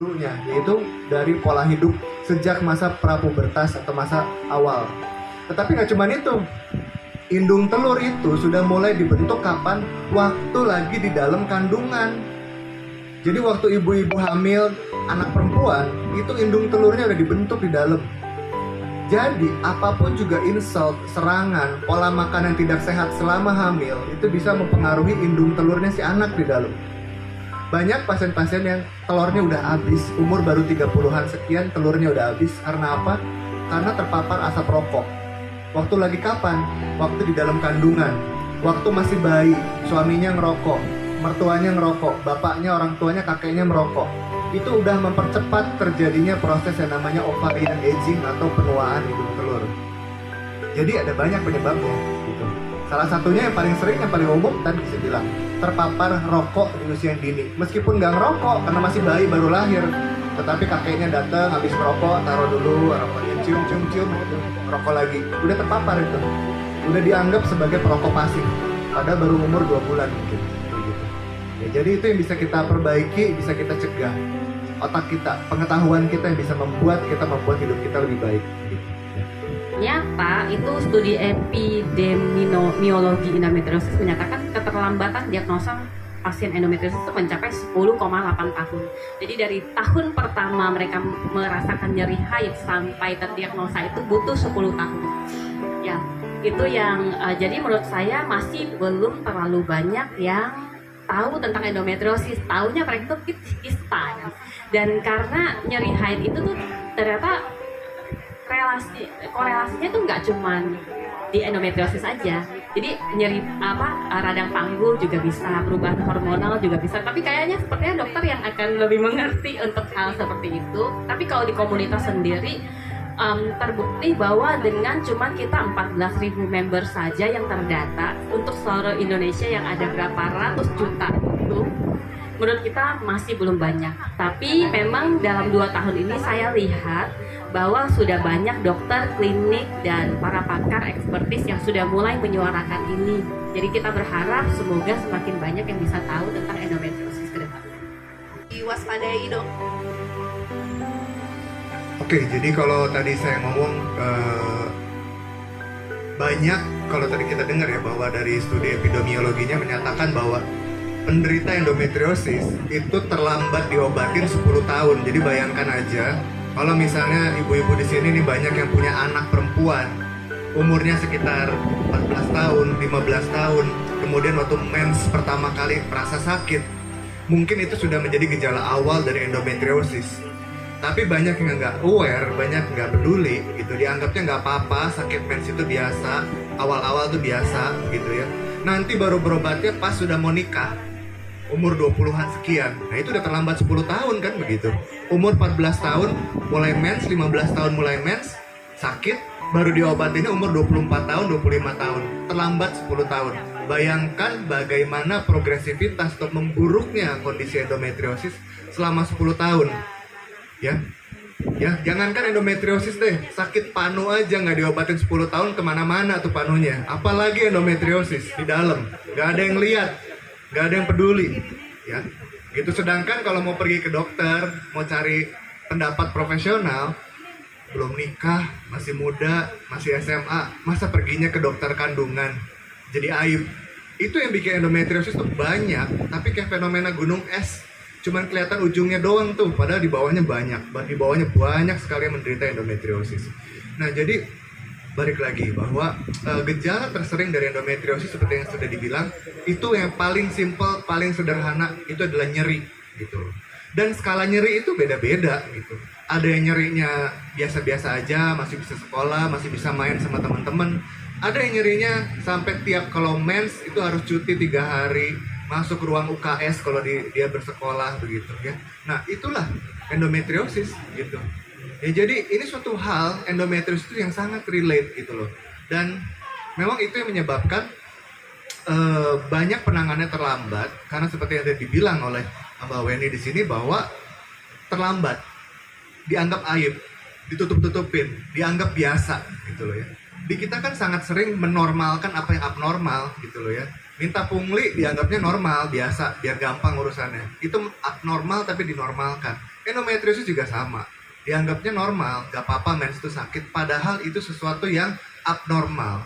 dulunya, yaitu dari pola hidup sejak masa prapubertas atau masa awal. Tetapi nggak cuma itu, indung telur itu sudah mulai dibentuk kapan? Waktu lagi di dalam kandungan. Jadi waktu ibu-ibu hamil anak perempuan, itu indung telurnya udah dibentuk di dalam. Jadi apapun juga insult, serangan, pola makan yang tidak sehat selama hamil itu bisa mempengaruhi indung telurnya si anak di dalam. Banyak pasien-pasien yang telurnya udah habis, umur baru 30-an sekian telurnya udah habis. Karena apa? Karena terpapar asap rokok. Waktu lagi kapan? Waktu di dalam kandungan. Waktu masih bayi, suaminya ngerokok, mertuanya ngerokok, bapaknya, orang tuanya, kakeknya merokok. Itu udah mempercepat terjadinya proses yang namanya ovarian aging atau penuaan indung telur. Jadi ada banyak penyebabnya gitu. Salah satunya yang paling sering, yang paling umum tadi saya bilang, terpapar rokok di usia yang dini. Meskipun nggak ngerokok karena masih bayi baru lahir, tetapi kakeknya datang habis merokok, taruh dulu rokoknya, cium gitu, rokok lagi, udah terpapar itu, udah dianggap sebagai perokok pasif, padahal baru umur 2 bulan mungkin gitu. Ya, jadi itu yang bisa kita perbaiki, bisa kita cegah. Otak kita, pengetahuan kita yang bisa membuat hidup kita lebih baik gitu. Nyata itu studi epidemiologi endometriosis menyatakan keterlambatan diagnosa pasien endometriosis itu mencapai 10,8 tahun. Jadi dari tahun pertama mereka merasakan nyeri haid sampai terdiagnosa itu butuh 10 tahun. Ya, itu yang jadi menurut saya masih belum terlalu banyak yang tahu tentang endometriosis. Taunya mereka itu kista. Dan karena nyeri haid itu tuh ternyata korelasinya tuh nggak cuman di endometriosis aja. Jadi nyeri radang panggul juga bisa, perubahan hormonal juga bisa. Tapi kayaknya sepertinya dokter yang akan lebih mengerti untuk hal seperti itu. Tapi kalau di komunitas sendiri terbukti bahwa dengan cuman kita 14.000 member saja yang terdata untuk seluruh Indonesia yang ada berapa ratus juta itu, menurut kita masih belum banyak. Tapi memang dalam 2 tahun ini saya lihat bahwa sudah banyak dokter, klinik, dan para pakar ekspertis yang sudah mulai menyuarakan ini. Jadi kita berharap semoga semakin banyak yang bisa tahu tentang endometriosis ke depan. Diwaspadai dong. Oke, jadi kalau tadi saya ngomong banyak, kalau tadi kita dengar ya bahwa dari studi epidemiologinya menyatakan bahwa penderita endometriosis itu terlambat diobatin 10 tahun. Jadi bayangkan aja kalau misalnya ibu-ibu di sini nih banyak yang punya anak perempuan umurnya sekitar 14 tahun, 15 tahun, kemudian waktu mens pertama kali merasa sakit, mungkin itu sudah menjadi gejala awal dari endometriosis. Tapi banyak yang nggak aware, banyak nggak peduli gitu, dianggapnya nggak apa-apa, sakit mens itu biasa, awal-awal tuh biasa gitu ya. Nanti baru berobatnya pas sudah mau nikah, umur 20-an sekian. Nah itu udah terlambat 10 tahun kan begitu. Umur 14 tahun mulai mens, 15 tahun mulai mens, sakit, baru diobatinnya umur 24 tahun, 25 tahun. Terlambat 10 tahun. Bayangkan bagaimana progresivitas atau memburuknya kondisi endometriosis selama 10 tahun. Ya, jangankan endometriosis deh, sakit panu aja nggak diobatin 10 tahun kemana-mana tuh panunya. Apalagi endometriosis di dalam, nggak ada yang lihat, nggak ada yang peduli, ya. Gitu. Sedangkan kalau mau pergi ke dokter, mau cari pendapat profesional, belum nikah, masih muda, masih SMA, masa perginya ke dokter kandungan, jadi aib. Itu yang bikin endometriosis tuh banyak, tapi kayak fenomena gunung es. Cuman kelihatan ujungnya doang tuh, padahal di bawahnya banyak. Di bawahnya banyak sekali yang menderita endometriosis. Nah, jadi balik lagi bahwa gejala tersering dari endometriosis seperti yang sudah dibilang, itu yang paling simple, paling sederhana, itu adalah nyeri gitu. Dan skala nyeri itu beda-beda gitu. Ada yang nyerinya biasa-biasa aja, masih bisa sekolah, masih bisa main sama teman-teman. Ada yang nyerinya sampai tiap kalau mens itu harus cuti 3 hari, masuk ruang UKS kalau dia bersekolah begitu ya. Nah itulah endometriosis gitu ya. Jadi ini suatu hal, endometriosis itu yang sangat relate gitu loh. Dan memang itu yang menyebabkan banyak penanganannya terlambat, karena seperti yang tadi dibilang oleh Mbak Weni di sini bahwa terlambat, dianggap aib, ditutup-tutupin, dianggap biasa gitu loh ya. Di kita kan sangat sering menormalkan apa yang abnormal gitu loh ya. Minta pungli dianggapnya normal, biasa, biar gampang urusannya. Itu abnormal tapi dinormalkan. Endometriosis juga sama. Dianggapnya normal, gak apa-apa mens itu sakit. Padahal itu sesuatu yang abnormal.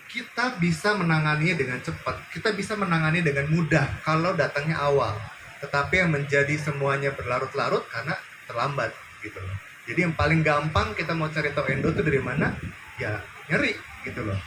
Kita bisa menanganinya dengan cepat. Kita bisa menanganinya dengan mudah kalau datangnya awal. Tetapi yang menjadi semuanya berlarut-larut karena terlambat gitu loh. Jadi yang paling gampang kita mau cari tahu endo itu dari mana? Ya nyeri gitu loh.